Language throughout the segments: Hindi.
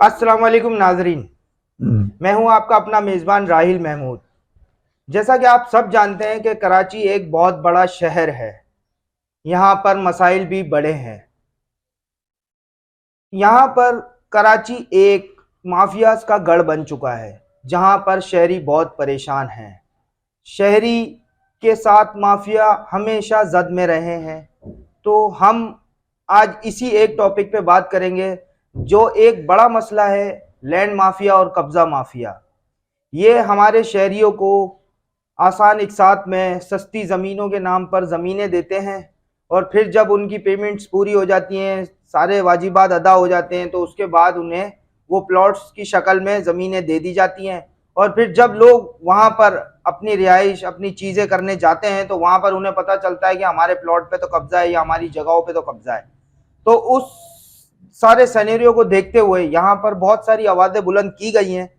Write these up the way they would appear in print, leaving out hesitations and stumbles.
अस्सलाम वालेकुम नाजरीन। मैं हूं आपका अपना मेज़बान राहिल महमूद। जैसा कि आप सब जानते हैं कि कराची एक बहुत बड़ा शहर है। यहाँ पर मसाइल भी बड़े हैं। यहाँ पर कराची एक माफियाज का गढ़ बन चुका है, जहाँ पर शहरी बहुत परेशान हैं। शहरी के साथ माफिया हमेशा जद में रहे हैं। तो हम आज इसी एक टॉपिक पे बात करेंगे, जो एक बड़ा मसला है, लैंड माफिया और कब्जा माफिया। ये हमारे शहरियों को आसान इकसात में सस्ती ज़मीनों के नाम पर ज़मीनें देते हैं, और फिर जब उनकी पेमेंट्स पूरी हो जाती हैं, सारे वाजिबात अदा हो जाते हैं, तो उसके बाद उन्हें वो प्लॉट्स की शक्ल में ज़मीनें दे दी जाती हैं। और फिर जब लोग वहाँ पर अपनी रिहाइश, अपनी चीज़ें करने जाते हैं, तो वहाँ पर उन्हें पता चलता है कि हमारे प्लॉट पे तो कब्जा है या हमारी जगहों पे तो कब्जा है। तो उस सारे सिनेरियो को देखते हुए यहाँ पर बहुत सारी आवाज़ें बुलंद की गई हैं।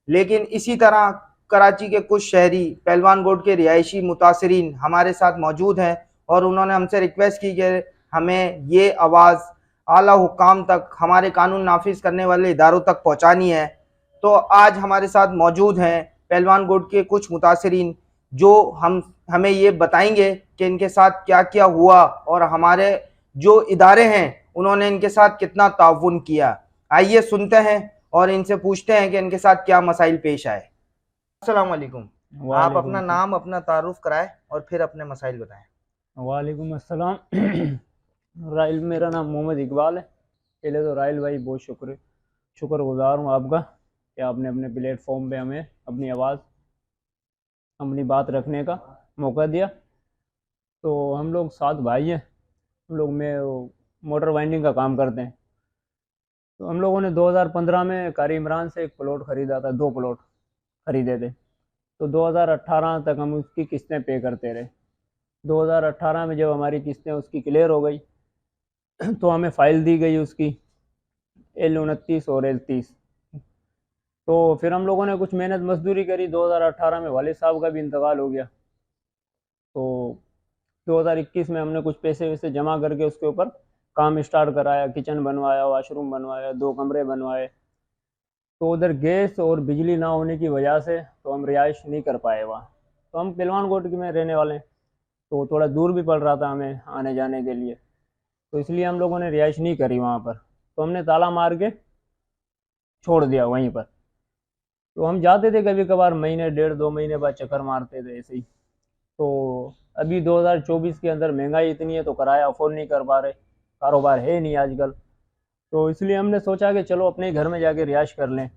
लेकिन इसी तरह कराची के कुछ शहरी पहलवान गोड के रिहायशी मुतासरीन हमारे साथ मौजूद हैं, और उन्होंने हमसे रिक्वेस्ट की कि हमें ये आवाज़ आला हुक्काम तक, हमारे कानून नाफिज करने वाले इदारों तक पहुँचानी है। तो आज हमारे साथ मौजूद हैं पहलवान गोड के कुछ मुतासरीन, जो हमें ये बताएंगे कि इनके साथ क्या क्या हुआ और हमारे जो इदारे हैं उन्होंने इनके साथ कितना ताउन किया। आइए सुनते हैं और इनसे पूछते हैं कि इनके साथ क्या मसाइल पेश आए। अस्सलाम वालेकुम। आप वालेकुम अपना नाम, अपना तारुफ कराएं और फिर अपने मसाइल बताएं। वालेकुम अस्सलाम। राइल, मेरा नाम मोहम्मद इकबाल है। पहले तो राइल भाई बहुत शुक्रगुजार हूँ आपका कि आपने अपने प्लेटफॉर्म पे हमें अपनी आवाज़, अपनी बात रखने का मौका दिया। तो हम लोग 7 भाई हैं। हम लोग में मोटर वाइंडिंग का काम करते हैं। तो हम लोगों ने 2015 में कारी इमरान से एक प्लॉट ख़रीदा था, 2 प्लॉट खरीदे थे। तो 2018 तक हम उसकी किस्तें पे करते रहे। 2018 में जब हमारी किस्तें उसकी क्लियर हो गई तो हमें फ़ाइल दी गई उसकी L29 और L30। तो फिर हम लोगों ने कुछ मेहनत मजदूरी करी। 2018 में वालिद साहब का भी इंतकाल हो गया। तो 2021 में हमने कुछ पैसे वैसे जमा करके उसके ऊपर काम स्टार्ट कराया। किचन बनवाया, वाशरूम बनवाया, 2 कमरे बनवाए। तो उधर गैस और बिजली ना होने की वजह से तो हम रिहाइश नहीं कर पाए वहाँ। तो हम पहलवान कोट में रहने वाले हैं, तो थोड़ा दूर भी पड़ रहा था हमें आने जाने के लिए। तो इसलिए हम लोगों ने रिहाइश नहीं करी वहाँ पर। तो हमने ताला मार के छोड़ दिया वहीं पर। तो हम जाते थे कभी कभार, महीने डेढ़ 2 महीने बाद चक्कर मारते थे ऐसे ही। तो अभी 2024 के अंदर महंगाई इतनी है तो किराया अफोर्ड नहीं कर पा रहे, कारोबार है नहीं आजकल। तो इसलिए हमने सोचा कि चलो अपने ही घर में जाके रिहाइश कर लें।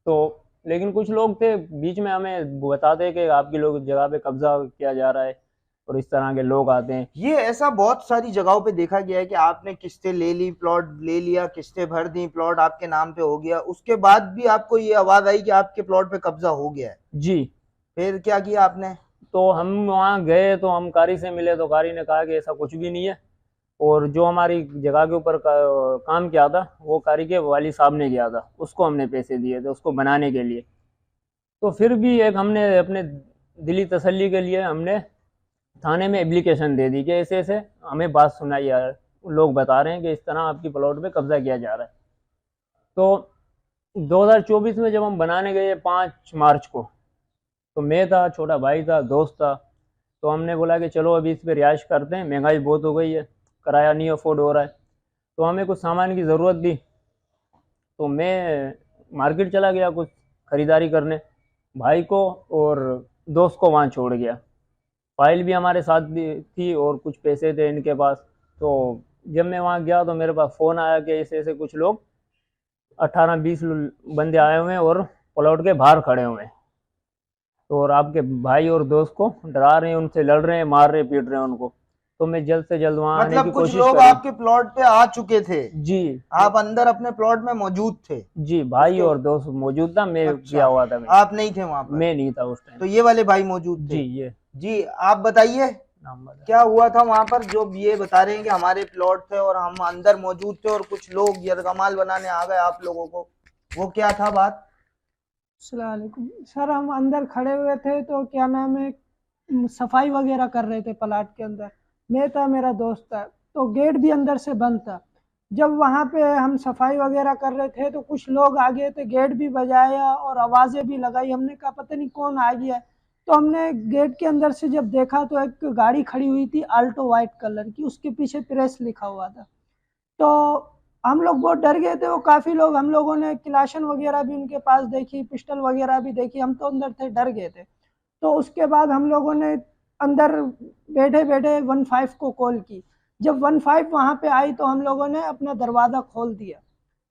तो लेकिन कुछ लोग थे बीच में हमें बताते कि आपकी लोग जगह पे कब्जा किया जा रहा है और इस तरह के लोग आते हैं। ये ऐसा बहुत सारी जगहों पे देखा गया है कि आपने किस्तें ले ली, प्लॉट ले लिया, किस्तें भर दी, प्लॉट आपके नाम पे हो गया, उसके बाद भी आपको ये आवाज आई कि आपके प्लॉट पे कब्जा हो गया है। जी। फिर क्या किया आपने? तो हम वहाँ गए तो हम कारी से मिले, तो कारी ने कहा कि ऐसा कुछ भी नहीं है। और जो हमारी जगह के ऊपर काम किया था वो कारी के वाली साहब ने किया था, उसको हमने पैसे दिए थे उसको बनाने के लिए। तो फिर भी एक हमने अपने दिली तसल्ली के लिए हमने थाने में एप्लीकेशन दे दी कि ऐसे ऐसे हमें बात सुनाई यार, लोग बता रहे हैं कि इस तरह आपकी प्लॉट पे कब्जा किया जा रहा है। तो 2024 में जब हम बनाने गए 5 मार्च को, तो मैं था, छोटा भाई था, दोस्त था। तो हमने बोला कि चलो अभी इस पर रिहाइश करते हैं, महंगाई बहुत हो गई है, किराया नहीं अफोर्ड हो रहा है। तो हमें कुछ सामान की ज़रूरत थी। तो मैं मार्केट चला गया कुछ ख़रीदारी करने, भाई को और दोस्त को वहाँ छोड़ गया। फाइल भी हमारे साथ भी थी और कुछ पैसे थे इनके पास। तो जब मैं वहाँ गया तो मेरे पास फ़ोन आया कि ऐसे ऐसे कुछ लोग 18-20 बंदे आए हुए हैं और प्लॉट के बाहर खड़े हुए हैं, तो और आपके भाई और दोस्त को डरा रहे हैं, उनसे लड़ रहे हैं, मार रहे पीट रहे हैं उनको। तो मैं जल्द से जल्द वहाँ आने मतलब की कुछ कोशिश लोग करी। आपके प्लॉट पे आ चुके थे? जी। आप अंदर अपने प्लॉट में मौजूद थे? जी, भाई उसके और दोस्त मौजूद था, मैं अच्छा, गया हुआ था मैं। आप नहीं थे वहां पर? मैं नहीं था उस टाइम। तो ये वाले भाई मौजूद जी थे? ये जी, आप बताइए नाम बता। क्या हुआ था वहां पर, जो ये बता रहे हैं कि हमारे प्लॉट थे और हम अंदर मौजूद थे और कुछ लोग यरगमाल बनाने आ गए आप लोगों को, वो क्या था बात? अस्सलामुअलैकुम सर, हम अंदर खड़े हुए थे तो क्या नाम है, सफाई वगैरह कर रहे थे प्लाट के अंदर। मैं था, मेरा दोस्त था, तो गेट भी अंदर से बंद था। जब वहाँ पे हम सफाई वगैरह कर रहे थे तो कुछ लोग आ गए थे, गेट भी बजाया और आवाज़ें भी लगाई। हमने कहा पता नहीं कौन आ गया है। तो हमने गेट के अंदर से जब देखा तो एक गाड़ी खड़ी हुई थी आल्टो वाइट कलर की, उसके पीछे प्रेस लिखा हुआ था। तो हम लोग बहुत डर गए थे। वो काफ़ी लोग, हम लोगों ने क्लाशन वगैरह भी उनके पास देखी, पिस्टल वगैरह भी देखी। हम तो अंदर थे, डर गए थे। तो उसके बाद हम लोगों ने अंदर बैठे बैठे 15 को कॉल की। जब 15 वहाँ पे आई तो हम लोगों ने अपना दरवाज़ा खोल दिया।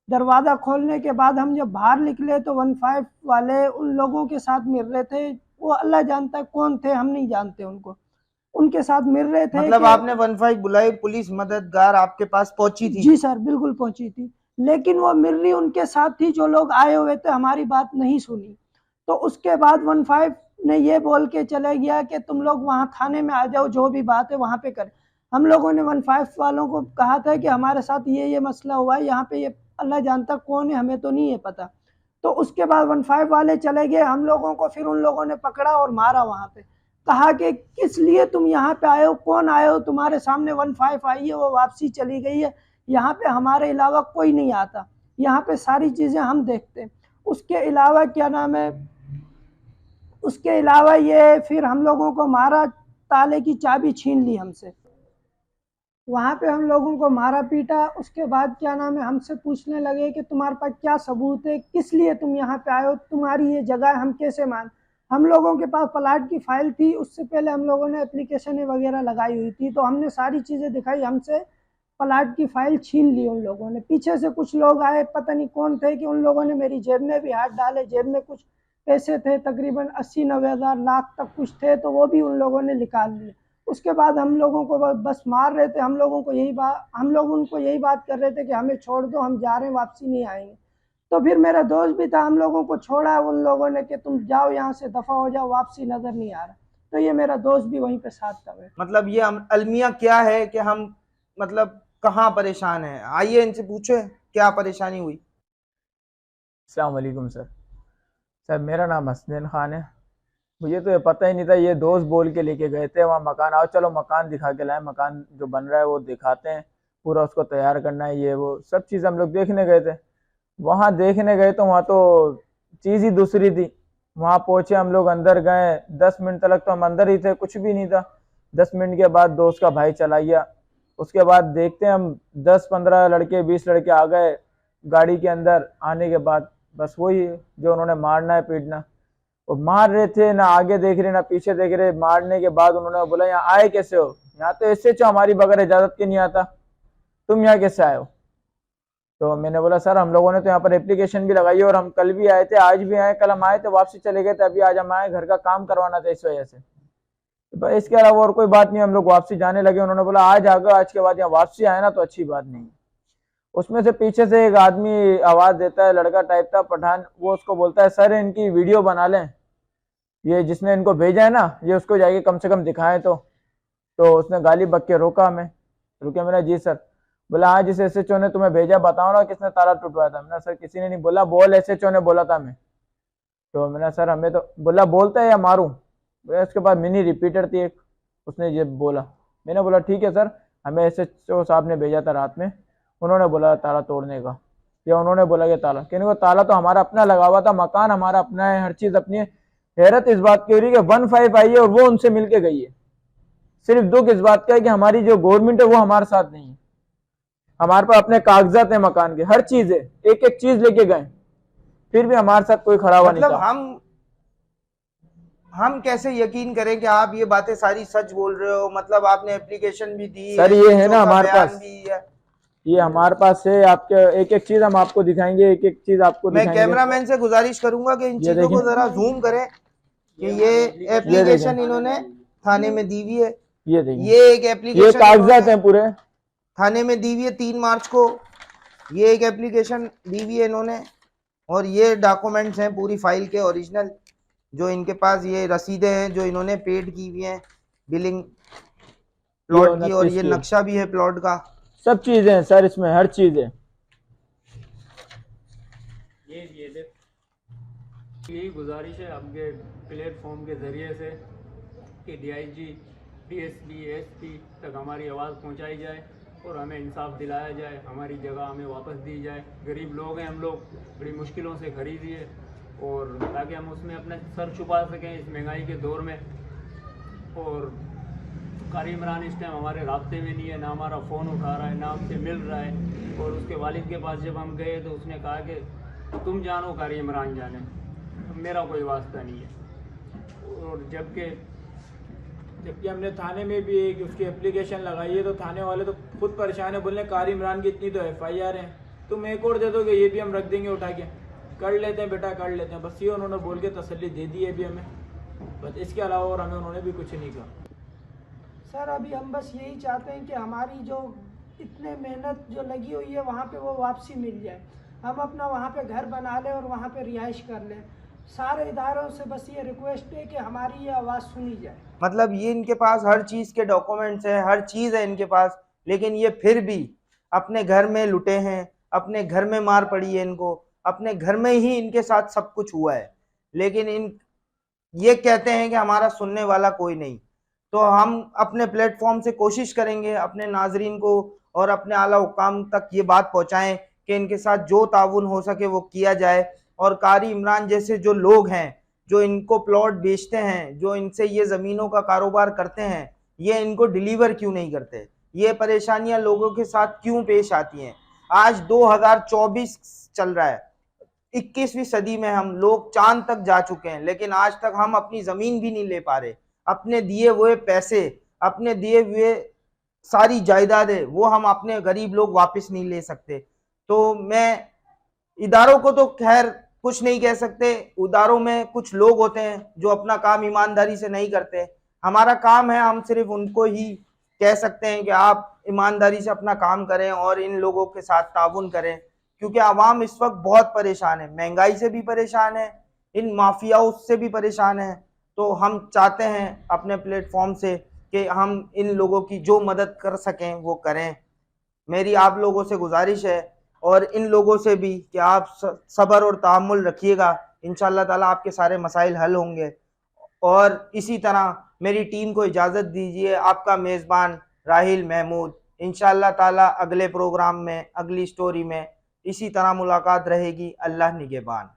दरवाज़ा खोलने के बाद हम जब बाहर निकले तो 15 वाले उन लोगों के साथ मिल रहे थे। वो अल्लाह जानता है कौन थे, हम नहीं जानते उनको। उनके साथ मिल रहे थे मतलब कि आपने 15 बुलाई, पुलिस मददगार आपके पास पहुंची थी? जी सर, बिल्कुल पहुंची थी। लेकिन वो मिर्री उनके साथ थी जो लोग आए हुए थे, हमारी बात नहीं सुनी। तो उसके बाद 15 ने ये बोल के चले गया कि तुम लोग वहाँ थाने में आ जाओ, जो भी बात है वहाँ पे करें। हम लोगों ने 15 वालों को कहा था कि हमारे साथ ये मसला हुआ है, यहाँ पे ये अल्लाह जानता कौन है, हमें तो नहीं है पता। तो उसके बाद 15 वाले चले गए। हम लोगों को फिर उन लोगों ने पकड़ा और मारा वहाँ पे। कहा कि किस लिए तुम यहाँ पे आए हो, कौन आए हो, तुम्हारे सामने 15 आई है, वो वापसी चली गई है। यहाँ पे हमारे अलावा कोई नहीं आता, यहाँ पे सारी चीज़ें हम देखते हैं। उसके अलावा क्या नाम है, उसके अलावा ये फिर हम लोगों को मारा, ताले की चाबी छीन ली हमसे। वहाँ पे हम लोगों को मारा पीटा। उसके बाद क्या नाम है, हमसे पूछने लगे कि तुम्हारे पास क्या सबूत है, किस लिए तुम यहाँ पे आए हो, तुम्हारी ये जगह हम कैसे मान। हम लोगों के पास प्लाट की फाइल थी, उससे पहले हम लोगों ने एप्लीकेशन वगैरह लगाई हुई थी। तो हमने सारी चीज़ें दिखाई, हमसे प्लाट की फाइल छीन ली उन लोगों ने। पीछे से कुछ लोग आए, पता नहीं कौन थे, कि उन लोगों ने मेरी जेब में भी हाथ डाले। जेब में कुछ पैसे थे, तकरीबन 80-90 हज़ार, लाख तक कुछ थे, तो वो भी उन लोगों ने निकाल लिए। उसके बाद हम लोगों को बस मार रहे थे। हम लोग उनको यही बात कर रहे थे कि हमें छोड़ दो, हम जा रहे हैं, वापसी नहीं आएंगे। तो फिर मेरा दोस्त भी था, हम लोगों को छोड़ा उन लोगों ने कि तुम जाओ यहाँ से, दफ़ा हो जाओ, वापसी नज़र नहीं आ रहा। तो ये मेरा दोस्त भी वहीं पे साथ था मेरे। मतलब ये अलमिया क्या है कि हम मतलब कहाँ परेशान हैं? आइए इनसे पूछे क्या परेशानी हुई। अस्सलाम वालेकुम सर। सर मेरा नाम हसनैन खान है। मुझे तो ये पता ही नहीं था, ये दोस्त बोल के लेके गए थे वहाँ मकान, आओ चलो मकान दिखा के लाए, मकान जो बन रहा है वो दिखाते हैं, पूरा उसको तैयार करना है, ये वो सब चीज़ हम लोग देखने गए थे। वहाँ देखने गए तो वहाँ तो चीज़ ही दूसरी थी। वहाँ पहुँचे हम लोग, अंदर गए, 10 मिनट तक तो हम अंदर ही थे, कुछ भी नहीं था। 10 मिनट के बाद दोस्त का भाई चला गया। उसके बाद देखते हैं हम 10-15 लड़के 20 लड़के आ गए गाड़ी के अंदर। आने के बाद बस वही जो उन्होंने मारना है पीटना, वो मार रहे थे, ना आगे देख रहे ना पीछे देख रहे। मारने के बाद उन्होंने बोला यहाँ आए कैसे हो, यहाँ तो ऐसे हमारी बगैर इजाजत के नहीं आता, तुम यहाँ कैसे आए हो। तो मैंने बोला सर हम लोगों ने तो यहाँ पर एप्लीकेशन भी लगाई है, और हम कल भी आए थे, आज भी आए, कल हम आए थे वापसी चले गए थे, अभी आज हम आए, घर का काम करवाना था इस वजह से। तो इसके अलावा और कोई बात नहीं। हम लोग वापसी जाने लगे, उन्होंने बोला आज आ गए, आज के बाद यहाँ वापसी आए ना तो अच्छी बात नहीं। उसमें से पीछे से एक आदमी आवाज देता है, लड़का टाइप था पठान, वो उसको बोलता है सर इनकी वीडियो बना लें, ये जिसने इनको भेजा है ना ये उसको जाके कम से कम दिखाएं। तो उसने गाली बक के रोका हमें, रुके। मैंने जी सर। बोला हाँ जिस एसएचओ ने तुम्हें भेजा बताओ ना किसने ताला टूटवाया था। मैंने सर किसी ने नहीं बोला, बोल एसएचओ ने बोला था हमें। तो मैंने सर हमें तो बोला बोलता है या मारूं। बोला उसके बाद मिनी रिपीटर थी एक, उसने ये बोला। मैंने बोला ठीक है सर, हमें एसएचओ साहब ने भेजा था रात में, उन्होंने बोला ताला तोड़ने का, या उन्होंने बोला कि ताला, कहने को ताला तो हमारा अपना लगा हुआ था, मकान हमारा अपना है, हर चीज अपनी है। हैरत इस बात की हो रही है कि 15 आई है और वो उनसे मिलके गई है। सिर्फ दुख इस बात का है कि हमारी जो गवर्नमेंट है वो हमारे साथ नहीं है। हमारे पास अपने कागजात है मकान के, हर चीज है, एक एक चीज लेके गए, फिर भी हमारे साथ कोई खड़ा हुआ नहीं मतलब था। हम कैसे यकीन करें कि आप ये बातें सारी सच बोल रहे हो? मतलब आपने एप्लीकेशन भी दी सर है, ये है चीजों ना का हमारे बयान पास, भी है। ये हमारे पास है, आपके एक एक चीज हम आपको दिखाएंगे, एक एक चीज आपको मैं दिखाएंगे। कैमरामैन से गुजारिश करूंगा कि इन ये चीजों को देखें, जरा जूम करें कि ये ये एप्लीकेशन देखें, इन्होंने थाने में दी हुई है। ये देखें, ये एक ये एप्लीकेशन कागजात हैं पूरे। थाने में दी हुई है 3 मार्च को। ये एक एप्लीकेशन दी हुई है इन्होंने, और ये डॉक्यूमेंट्स हैं पूरी फाइल के ओरिजिनल, जो इनके पास ये रसीदें हैं जो इन्होंने पेड की हुई हैं, बिलिंग प्लॉट की, और 29 ये की नक्शा भी है प्लॉट का। सब चीजें हैं सर, इसमें हर चीज है। ये देख, यही गुजारिश है आपके प्लेटफॉर्म के ज़रिए से कि डीआईजी, डीएसपी, एसपी तक हमारी आवाज़ पहुंचाई जाए और हमें इंसाफ दिलाया जाए, हमारी जगह हमें वापस दी जाए। गरीब लोग हैं हम लोग, बड़ी मुश्किलों से खरीदी है, और ताकि हम उसमें अपने सर छुपा सकें इस महंगाई के दौर में। और कारी इमरान इस टाइम हमारे राब्ते में नहीं है, ना हमारा फ़ोन उठा रहा है, ना हमसे मिल रहा है। और उसके वालिद के पास जब हम गए तो उसने कहा कि तुम जानो कारी इमरान जाने, मेरा कोई वास्ता नहीं है। और जबकि हमने थाने में भी एक उसकी एप्लीकेशन लगाई है, तो थाने वाले तो खुद परेशान है, बोले कारी इमरान की इतनी तो FIR है, तुम एक और दे दोगे, ये भी हम रख देंगे उठा के, कर लेते हैं बेटा कर लेते हैं। बस ये उन्होंने बोल के तसल्ली दे दी है अभी हमें, बस इसके अलावा और हमें उन्होंने भी कुछ नहीं कहा। सर अभी हम बस यही चाहते हैं कि हमारी जो इतने मेहनत जो लगी हुई है वहाँ पे वो वापसी मिल जाए, हम अपना वहाँ पे घर बना लें और वहाँ पे रिहाइश कर लें। सारे इदारों से बस ये रिक्वेस्ट है कि हमारी ये आवाज़ सुनी जाए। मतलब ये इनके पास हर चीज़ के डॉक्यूमेंट्स हैं, हर चीज़ है इनके पास, लेकिन ये फिर भी अपने घर में लुटे हैं, अपने घर में मार पड़ी है इनको, अपने घर में ही इनके साथ सब कुछ हुआ है, लेकिन ये कहते हैं कि हमारा सुनने वाला कोई नहीं। तो हम अपने प्लेटफॉर्म से कोशिश करेंगे अपने नाजरीन को और अपने आला हुक्काम तक ये बात पहुंचाएं कि इनके साथ जो ताउन हो सके वो किया जाए, और कारी इमरान जैसे जो लोग हैं, जो इनको प्लॉट बेचते हैं, जो इनसे ये ज़मीनों का कारोबार करते हैं, ये इनको डिलीवर क्यों नहीं करते? ये परेशानियां लोगों के साथ क्यों पेश आती हैं? आज 2024 चल रहा है, 21वीं सदी में हम लोग चांद तक जा चुके हैं, लेकिन आज तक हम अपनी ज़मीन भी नहीं ले पा रहे। अपने दिए हुए पैसे, अपने दिए हुए सारी जायदादें वो हम अपने गरीब लोग वापस नहीं ले सकते। तो मैं इदारों को तो खैर कुछ नहीं कह सकते, इदारों में कुछ लोग होते हैं जो अपना काम ईमानदारी से नहीं करते। हमारा काम है, हम सिर्फ उनको ही कह सकते हैं कि आप ईमानदारी से अपना काम करें और इन लोगों के साथ ताउन करें, क्योंकि आवाम इस वक्त बहुत परेशान है, महंगाई से भी परेशान है, इन माफियाओं से भी परेशान है। तो हम चाहते हैं अपने प्लेटफॉर्म से कि हम इन लोगों की जो मदद कर सकें वो करें। मेरी आप लोगों से गुजारिश है और इन लोगों से भी कि आप सब्र और तहम्मुल रखिएगा, इंशाअल्लाह ताला आपके सारे मसाइल हल होंगे। और इसी तरह मेरी टीम को इजाज़त दीजिए, आपका मेज़बान राहिल महमूद। इंशाअल्लाह ताला अगले प्रोग्राम में, अगली स्टोरी में इसी तरह मुलाकात रहेगी। अल्लाह निगहबान।